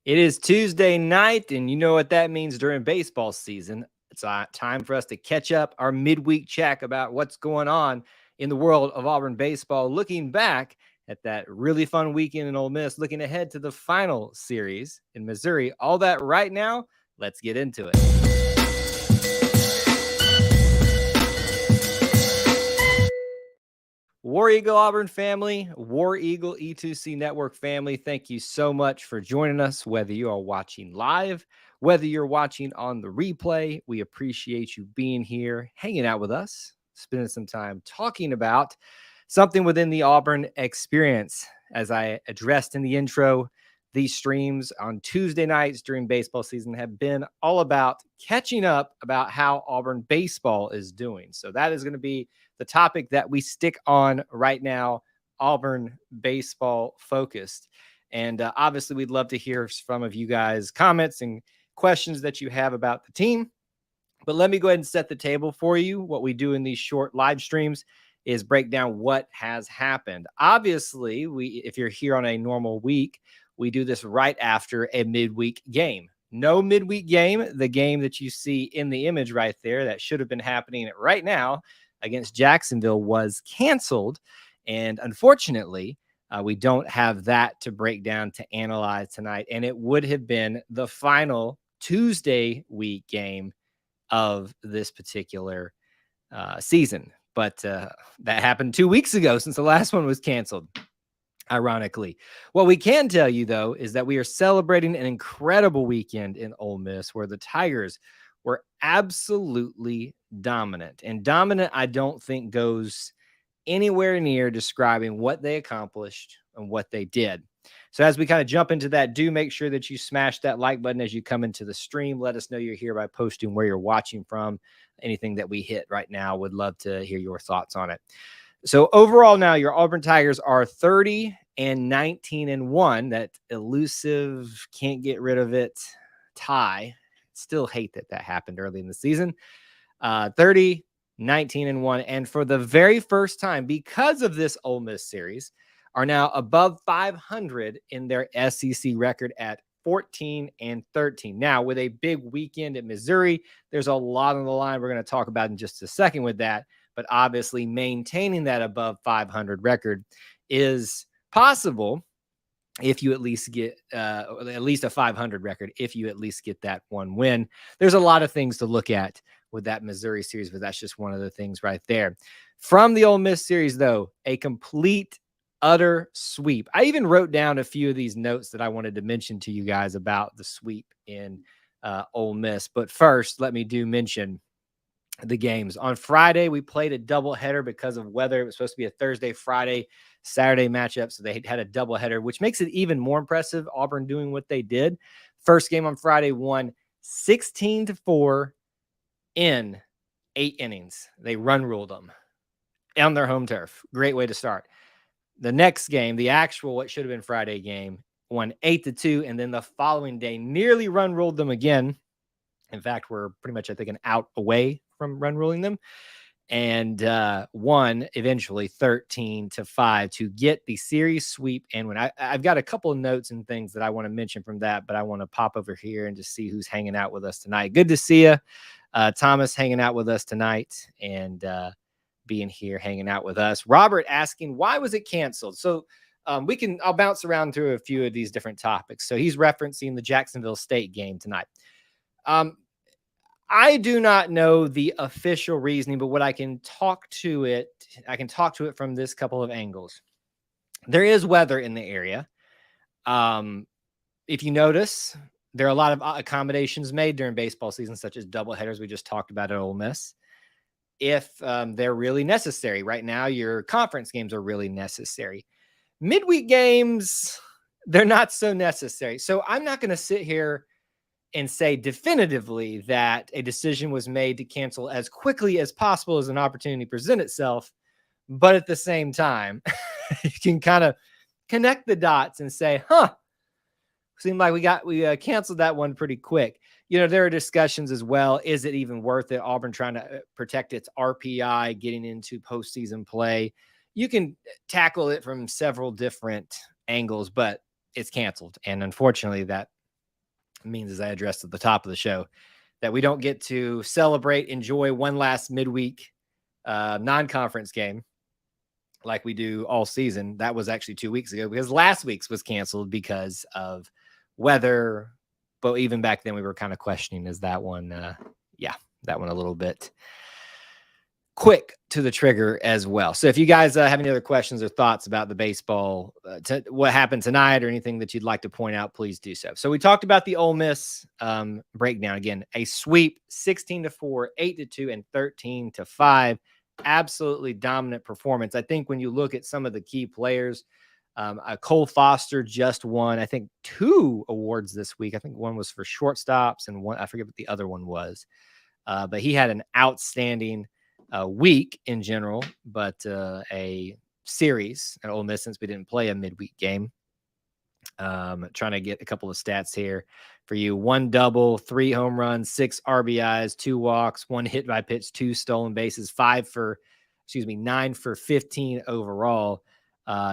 It is Tuesday night, and you know what that means during baseball season. It's time for us to catch up our midweek check about what's going on in the world of Auburn baseball. Looking back at that really fun weekend in Ole Miss, looking ahead to the final series in Missouri. All that right now, let's get into it. War Eagle Auburn family, War Eagle E2C Network family, thank you so much for joining us, whether you are watching live, whether you're watching on the replay. We appreciate you being here, hanging out with us, spending some time talking about something within the Auburn experience. As I addressed in the intro, these streams on Tuesday nights during baseball season have been all about catching up about how Auburn baseball is doing. So that is going to be the topic that we stick on right now, Auburn baseball focused. And obviously, we'd love to hear some of you guys' comments and questions that you have about the team. But let me go ahead and set the table for you. What we do in these short live streams is break down what has happened. Obviously, if you're here on a normal week, we do this right after a midweek game. No midweek game. The game that you see in the image right there that should have been happening right now against Jacksonville was canceled. And unfortunately, we don't have that to break down to analyze tonight. And it would have been the final Tuesday week game of this particular season. But that happened 2 weeks ago since the last one was canceled. Ironically, what we can tell you, though, is that we are celebrating an incredible weekend in Ole Miss where the Tigers were absolutely dominant. And dominant, I don't think, goes anywhere near describing what they accomplished and what they did. So as we kind of jump into that, do make sure that you smash that like button as you come into the stream. Let us know you're here by posting where you're watching from. Anything that we hit right now, would love to hear your thoughts on it. So overall now, your Auburn Tigers are 30-19-1. That elusive, can't get rid of it tie. Still hate that happened early in the season. 30-19-1. And for the very first time, because of this Ole Miss series, are now above 500 in their SEC record at 14-13. Now, with a big weekend at Missouri, there's a lot on the line we're going to talk about in just a second with that. But obviously, maintaining that above 500 record is possible if you at least get at least a 500 record, if you at least get that one win. There's a lot of things to look at with that Missouri series, but that's just one of the things right there. From the Ole Miss series, though, a complete, utter sweep. I even wrote down a few of these notes that I wanted to mention to you guys about the sweep in Ole Miss. But first, let me mention the games. On Friday, we played a doubleheader because of weather. It was supposed to be a Thursday, Friday, Saturday matchup, so they had a doubleheader, which makes it even more impressive, Auburn doing what they did. First game on Friday won 16-4 in 8 innings. They run ruled them on their home turf. Great way to start. The next game, the actual what should have been Friday game, won 8-2, and then the following day nearly run ruled them again. In fact, we're pretty much, I think, an out away from run ruling them, and won eventually 13-5 to get the series sweep. And when I've got a couple of notes and things that I want to mention from that, but I want to pop over here and just see who's hanging out with us tonight. Good to see you, Thomas, hanging out with us tonight and being here, hanging out with us. Robert asking, why was it canceled? So I'll bounce around through a few of these different topics. So he's referencing the Jacksonville State game tonight. I do not know the official reasoning, but what I can talk to it from this couple of angles. There is weather in the area. If you notice, there are a lot of accommodations made during baseball season, such as doubleheaders we just talked about at Ole Miss, if they're really necessary. Right now, your conference games are really necessary. Midweek games, they're not so necessary. So I'm not going to sit here and say definitively that a decision was made to cancel as quickly as possible as an opportunity present itself. But at the same time, you can kind of connect the dots and say, seemed like we canceled that one pretty quick. You know, there are discussions as well. Is it even worth it? Auburn trying to protect its RPI, getting into postseason play. You can tackle it from several different angles, but it's canceled. And unfortunately, that means, as I addressed at the top of the show, that we don't get to celebrate, enjoy one last midweek non-conference game like we do all season. That was actually 2 weeks ago because last week's was canceled because of weather. But even back then we were kind of questioning, is that one, that one a little bit quick to the trigger as well. So if you guys have any other questions or thoughts about the baseball, what happened tonight or anything that you'd like to point out, please do so. So we talked about the Ole Miss breakdown. Again, a sweep, 16-4, 8-2, and 13-5. Absolutely dominant performance. I think when you look at some of the key players, Cole Foster just won, I think, 2 awards this week. I think one was for shortstops and one, I forget what the other one was. But he had an outstanding week in general, but a series at Ole Miss since we didn't play a midweek game. Trying to get a couple of stats here for you. 1 double, 3 home runs, 6 RBIs, 2 walks, 1 hit by pitch, 2 stolen bases, 9 for 15 overall.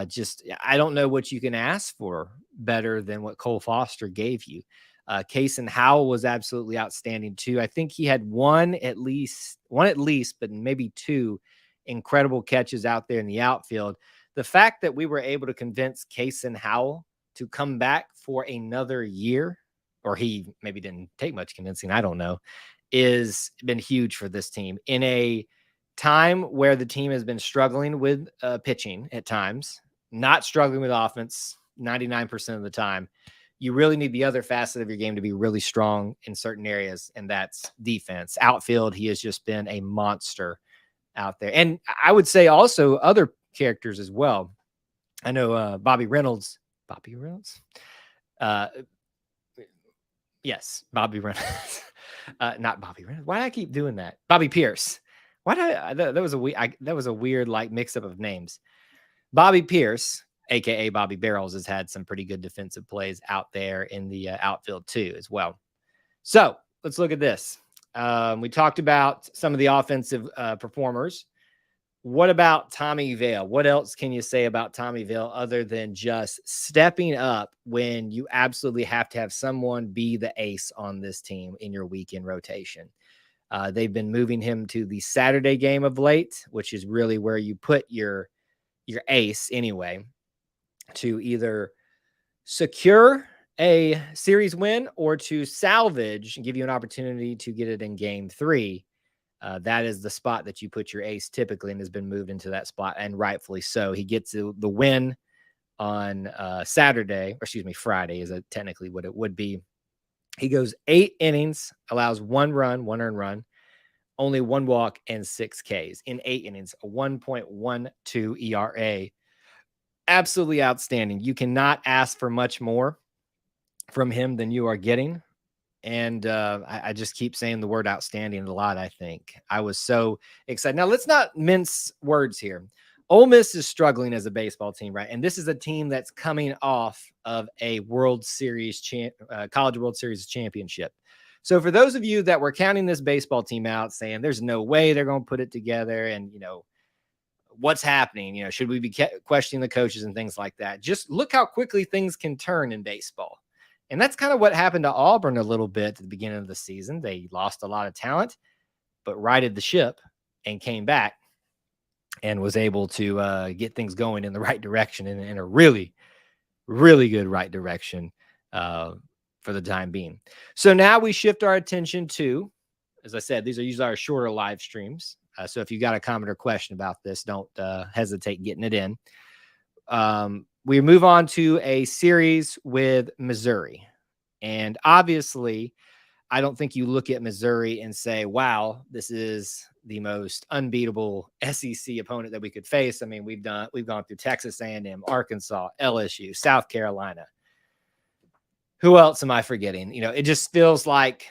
Just, I don't know what you can ask for better than what Cole Foster gave you. Kason Howell was absolutely outstanding too. I think he had one at least, but maybe 2 incredible catches out there in the outfield. The fact that we were able to convince Kason Howell to come back for another year, or he maybe didn't take much convincing, I don't know, is been huge for this team in a time where the team has been struggling with pitching at times, not struggling with offense 99% of the time. You really need the other facet of your game to be really strong in certain areas, and that's defense. Outfield, he has just been a monster out there. And I would say also other characters as well. I know Bobby Reynolds. Yes, Bobby Reynolds. Not Bobby Reynolds. Why do I keep doing that? Bobby Pierce. Why did that was a weird like mix up of names. Bobby Pierce, aka Bobby Barrels, has had some pretty good defensive plays out there in the outfield too as well. So let's look at this. We talked about some of the offensive performers. What about Tommy Vale? What else can you say about Tommy Vale other than just stepping up when you absolutely have to have someone be the ace on this team in your weekend rotation? They've been moving him to the Saturday game of late, which is really where you put your ace anyway, to either secure a series win or to salvage and give you an opportunity to get it in game 3. That is the spot that you put your ace typically, and has been moved into that spot, and rightfully so. He gets the win on Friday is technically what it would be. He goes 8 innings, allows 1 run, 1 earned run, only 1 walk, and 6 Ks in 8 innings, a 1.12 ERA. Absolutely outstanding. You cannot ask for much more from him than you are getting. And I just keep saying the word outstanding a lot, I think. I was so excited. Now, let's not mince words here. Ole Miss is struggling as a baseball team, right? And this is a team that's coming off of a World Series, College World Series championship. So for those of you that were counting this baseball team out, saying there's no way they're going to put it together, and, what's happening? Should we be questioning the coaches and things like that? Just look how quickly things can turn in baseball. And that's kind of what happened to Auburn a little bit at the beginning of the season. They lost a lot of talent, but righted the ship and came back and was able to get things going in the right direction, in a really, really good right direction for the time being. So now we shift our attention to, as I said, these are usually our shorter live streams. So if you got a comment or question about this, don't hesitate getting it in. We move on to a series with Missouri. And obviously, I don't think you look at Missouri and say, wow, this is the most unbeatable SEC opponent that we could face. I mean, we've gone through Texas A&M, Arkansas, LSU, South Carolina. Who else am I forgetting? It just feels like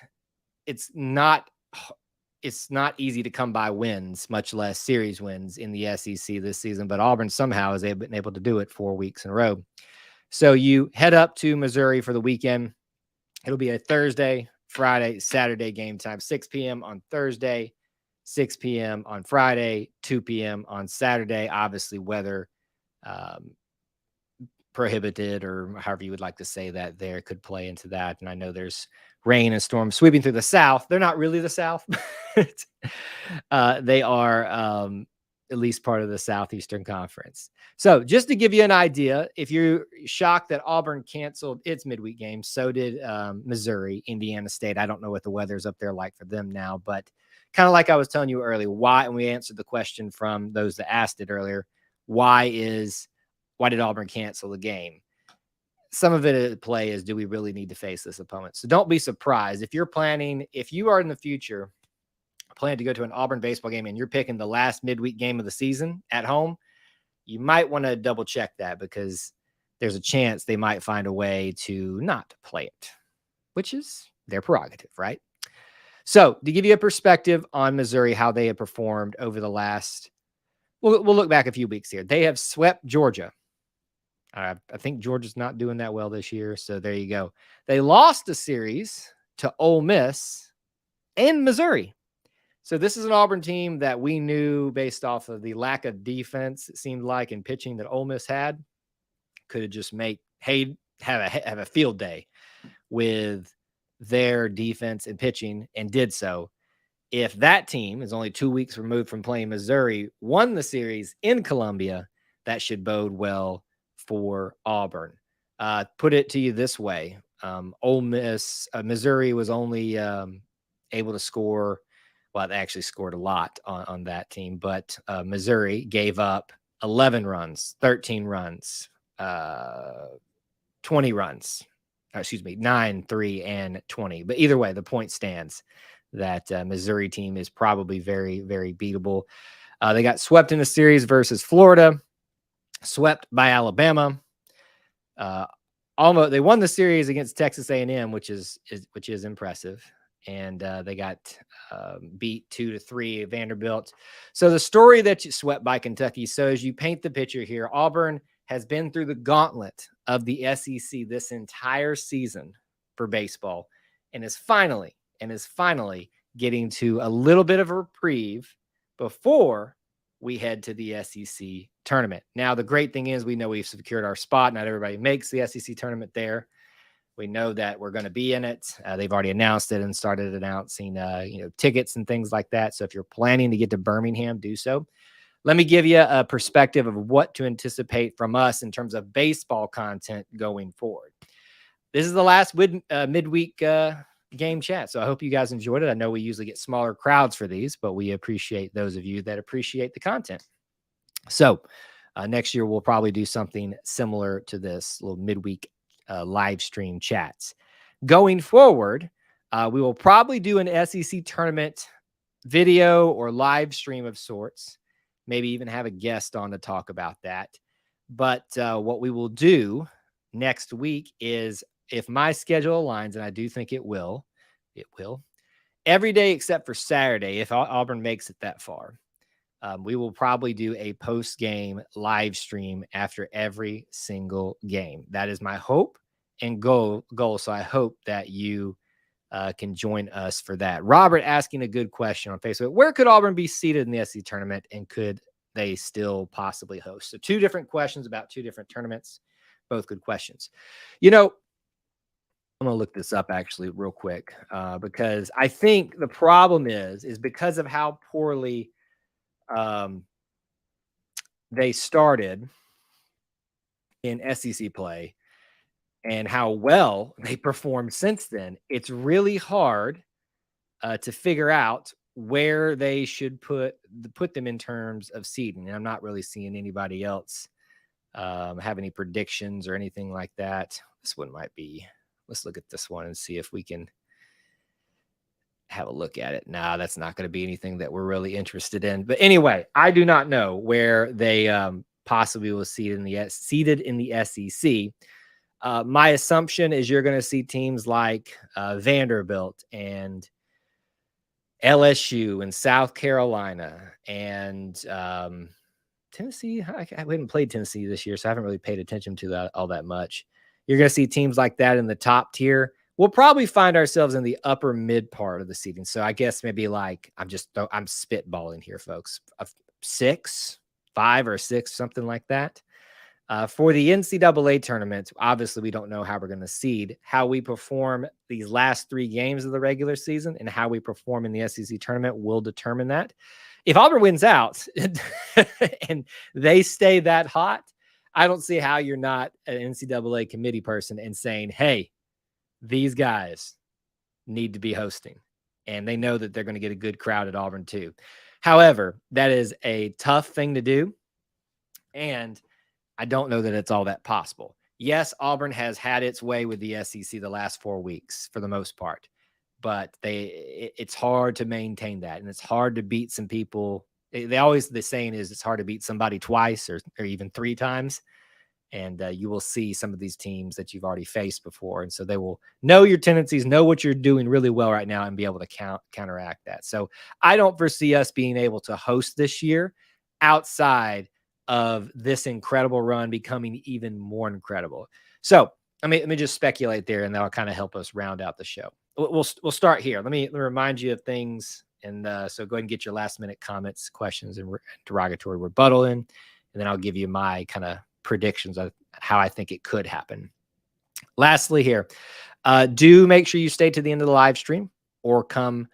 it's not easy to come by wins, much less series wins in the SEC this season. But Auburn somehow has been able to do it 4 weeks in a row. So you head up to Missouri for the weekend. It'll be a Thursday, Friday, Saturday game time, 6 p.m. on Thursday, 6 p.m. on Friday, 2 p.m. on Saturday. Obviously, weather prohibited, or however you would like to say that, there could play into that. And I know there's rain and storms sweeping through the South. They're not really the South. They are at least part of the Southeastern Conference. So just to give you an idea, if you're shocked that Auburn canceled its midweek game, so did Missouri, Indiana State. I don't know what the weather's up there like for them now, but kind of like I was telling you earlier, why, and we answered the question from those that asked it earlier, why did Auburn cancel the game? Some of it at play is, do we really need to face this opponent? So don't be surprised if you are in the future planning to go to an Auburn baseball game and you're picking the last midweek game of the season at home, you might want to double check that, because there's a chance they might find a way to not play it, which is their prerogative, right? So to give you a perspective on Missouri, how they have performed over the last, we'll look back a few weeks here. They have swept Georgia. I think Georgia's not doing that well this year, so there you go. They lost a series to Ole Miss and Missouri. So this is an Auburn team that we knew, based off of the lack of defense, it seemed like, in pitching that Ole Miss had, could have just have a field day with their defense and pitching, and did so. If that team is only 2 weeks removed from playing Missouri, won the series in Columbia, that should bode well for Auburn. Put it to you this way. Ole Miss, Missouri was only able to score. Well, they actually scored a lot on that team, but Missouri gave up 11 runs, 13 runs, 20 runs. Excuse me, 9, 3, and 20. But either way, the point stands that Missouri team is probably very, very beatable. They got swept in the series versus Florida, swept by Alabama. They won the series against Texas A&M, which is impressive. And they got beat 2-3 at Vanderbilt. So the story that you swept by Kentucky. So as you paint the picture here, Auburn has been through the gauntlet of the SEC this entire season for baseball, and is finally getting to a little bit of a reprieve before we head to the SEC tournament. Now, the great thing is we know we've secured our spot. Not everybody makes the SEC tournament there. We know that we're going to be in it. They've already announced it and started announcing, tickets and things like that. So if you're planning to get to Birmingham, do so. Let me give you a perspective of what to anticipate from us in terms of baseball content going forward. This is the last midweek game chat, so I hope you guys enjoyed it. I know we usually get smaller crowds for these, but we appreciate those of you that appreciate the content. So next year, we'll probably do something similar to this, little midweek live stream chats. Going forward, we will probably do an SEC tournament video or live stream of sorts, maybe even have a guest on to talk about that. But what we will do next week is, if my schedule aligns, and I do think it will, every day except for Saturday, if Auburn makes it that far, we will probably do a post-game live stream after every single game. That is my hope and goal. So I hope that you can join us for that. Robert asking a good question on Facebook. Where could Auburn be seated in the SEC tournament, and could they still possibly host? So 2 different questions about 2 different tournaments, both good questions. I'm going to look this up actually real quick because I think the problem is because of how poorly they started in SEC play and how well they performed since then. It's really hard to figure out where they should put them in terms of seeding. And I'm not really seeing anybody else have any predictions or anything like that. This one might be. Let's look at this one and see if we can have a look at it. Nah, that's not going to be anything that we're really interested in. But anyway, I do not know where they possibly will seated in the SEC. My assumption is you're going to see teams like Vanderbilt and LSU and South Carolina and Tennessee. We haven't played Tennessee this year, so I haven't really paid attention to that all that much. You're going to see teams like that in the top tier. We'll probably find ourselves in the upper mid part of the seeding. So I guess maybe like I'm spitballing here, folks. 6, 5 or 6, something like that. For the NCAA tournament, obviously we don't know how we're going to seed. How we perform these last 3 games of the regular season and how we perform in the SEC tournament will determine that. If Auburn wins out and they stay that hot, I don't see how you're not an NCAA committee person and saying, hey, these guys need to be hosting. And they know that they're going to get a good crowd at Auburn too. However, that is a tough thing to do. And I don't know that it's all that possible. Yes, Auburn has had its way with the SEC the last 4 weeks for the most part, but it's hard to maintain that, and it's hard to beat some people. The saying is it's hard to beat somebody twice or even 3 times, and you will see some of these teams that you've already faced before, and so they will know your tendencies, know what you're doing really well right now, and be able to counteract that. So I don't foresee us being able to host this year outside of this incredible run becoming even more incredible. So let me just speculate there, and that'll kind of help us round out the show. We'll start here. Let me remind you of things, and so go ahead and get your last minute comments, questions, and derogatory rebuttal in, and then I'll give you my kind of predictions of how I think it could happen. Lastly, here, do make sure you stay to the end of the live stream or come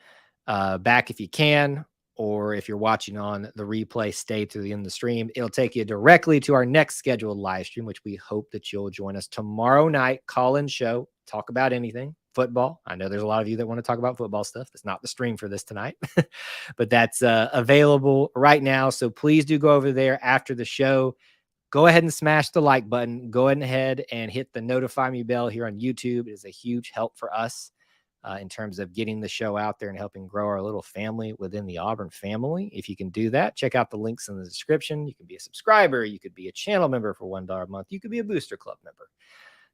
back if you can. Or if you're watching on the replay, stay to the end of the stream. It'll take you directly to our next scheduled live stream, which we hope that you'll join us tomorrow night. Call-in show, talk about anything, football. I know there's a lot of you that want to talk about football stuff. It's not the stream for this tonight, but that's available right now. So please do go over there after the show. Go ahead and smash the like button. Go ahead and hit the notify me bell here on YouTube. It is a huge help for us. In terms of getting the show out there and helping grow our little family within the Auburn family. If you can do that, check out the links in the description. You can be a subscriber. You could be a channel member for $1 a month. You could be a Booster Club member.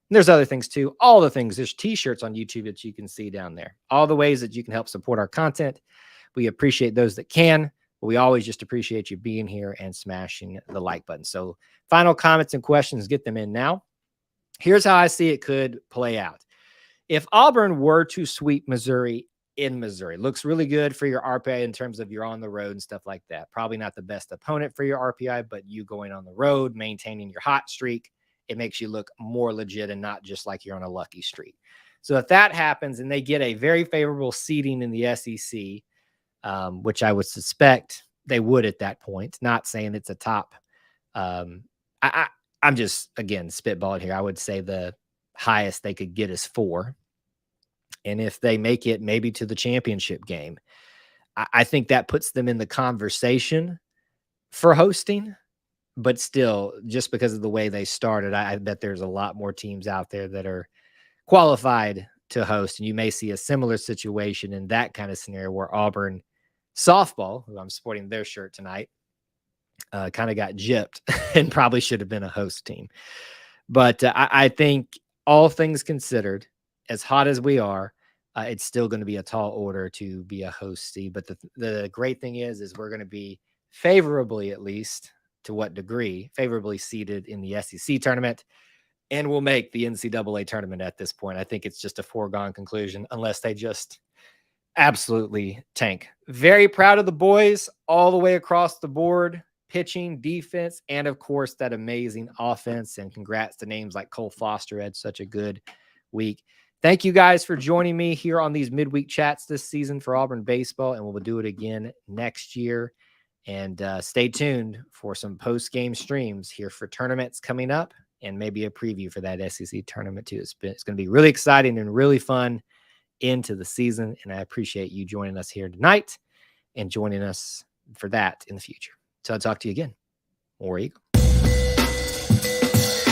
And there's other things too. All the things. There's t-shirts on YouTube that you can see down there. All the ways that you can help support our content. We appreciate those that can, but we always just appreciate you being here and smashing the like button. So final comments and questions, get them in now. Here's how I see it could play out. If Auburn were to sweep Missouri in Missouri, looks really good for your RPI in terms of you're on the road and stuff like that. Probably not the best opponent for your RPI, but you going on the road, maintaining your hot streak, it makes you look more legit and not just like you're on a lucky streak. So if that happens and they get a very favorable seeding in the SEC, which I would suspect they would at that point, not saying it's a top. I'm just, again, spitballing here. I would say the highest they could get is 4. And if they make it maybe to the championship game, I think that puts them in the conversation for hosting. But still, just because of the way they started, I bet there's a lot more teams out there that are qualified to host. And you may see a similar situation in that kind of scenario where Auburn softball, who I'm sporting their shirt tonight, kind of got gypped and probably should have been a host team. But I think all things considered, as hot as we are, it's still going to be a tall order to be a host seed. But the great thing is we're going to be favorably, at least to what degree, favorably seeded in the SEC tournament, and we'll make the NCAA tournament at this point. I think it's just a foregone conclusion unless they just absolutely tank. Very proud of the boys all the way across the board. Pitching, defense, and of course that amazing offense. And congrats to names like Cole Foster had such a good week. Thank you guys for joining me here on these midweek chats this season for Auburn baseball, and we'll do it again next year. And stay tuned for some post-game streams here for tournaments coming up and maybe a preview for that SEC tournament too. It's going to be really exciting and really fun into the season, and I appreciate you joining us here tonight and joining us for that in the future. So I'll talk to you again. War Eagle.